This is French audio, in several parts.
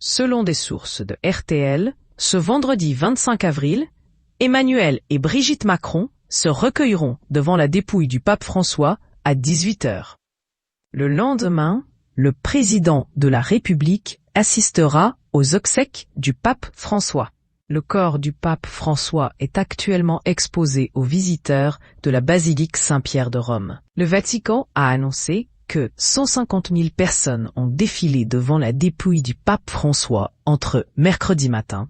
Selon des sources de RTL, ce vendredi 25 avril, Emmanuel et Brigitte Macron se recueilleront devant la dépouille du pape François à 18h. Le lendemain, le président de la République assistera aux obsèques du pape François. Le corps du pape François est actuellement exposé aux visiteurs de la basilique Saint-Pierre de Rome. Le Vatican a annoncé que 150 000 personnes ont défilé devant la dépouille du pape François entre mercredi matin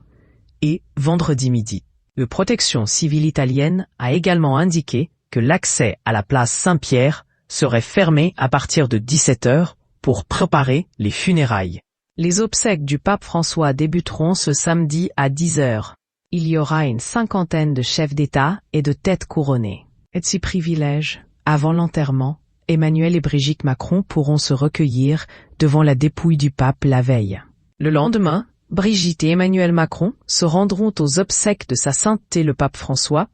et vendredi midi. La protection civile italienne a également indiqué que l'accès à la place Saint-Pierre serait fermé à partir de 17h pour préparer les funérailles. Les obsèques du pape François débuteront ce samedi à 10h. Il y aura une cinquantaine de chefs d'État et de têtes couronnées. Et ces privilèges, avant l'enterrement, Emmanuel et Brigitte Macron pourront se recueillir devant la dépouille du pape la veille. Le lendemain, Brigitte et Emmanuel Macron se rendront aux obsèques de sa sainteté le pape François,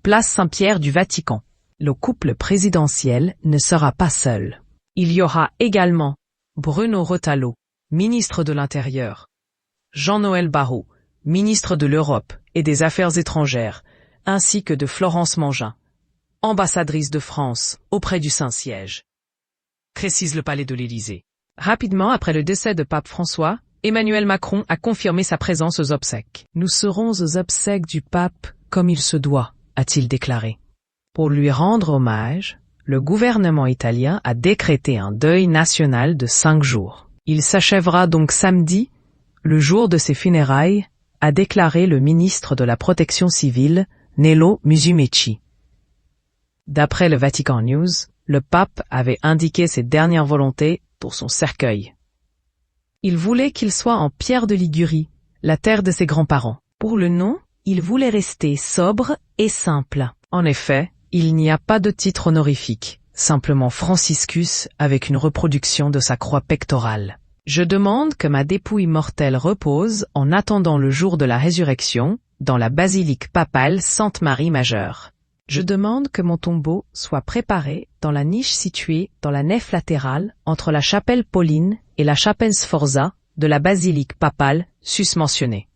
place Saint-Pierre du Vatican. Le couple présidentiel ne sera pas seul. Il y aura également Bruno Retailleau, ministre de l'Intérieur, Jean-Noël Barrot, ministre de l'Europe et des Affaires étrangères, ainsi que de Florence Mangin, ambassadrice de France auprès du Saint-Siège, précise le palais de l'Élysée. Rapidement après le décès de pape François, Emmanuel Macron a confirmé sa présence aux obsèques. « Nous serons aux obsèques du pape comme il se doit », a-t-il déclaré. Pour lui rendre hommage, le gouvernement italien a décrété un deuil national de 5 jours. Il s'achèvera donc samedi, le jour de ses funérailles, a déclaré le ministre de la Protection civile, Nello Musumeci. D'après le Vatican News, le pape avait indiqué ses dernières volontés pour son cercueil. Il voulait qu'il soit en pierre de Ligurie, la terre de ses grands-parents. Pour le nom, il voulait rester sobre et simple. En effet, il n'y a pas de titre honorifique, simplement Franciscus avec une reproduction de sa croix pectorale. Je demande que ma dépouille mortelle repose en attendant le jour de la résurrection, dans la basilique papale Sainte-Marie Majeure. Je demande que mon tombeau soit préparé dans la niche située dans la nef latérale entre la chapelle Pauline et la chapelle Sforza de la basilique papale susmentionnée.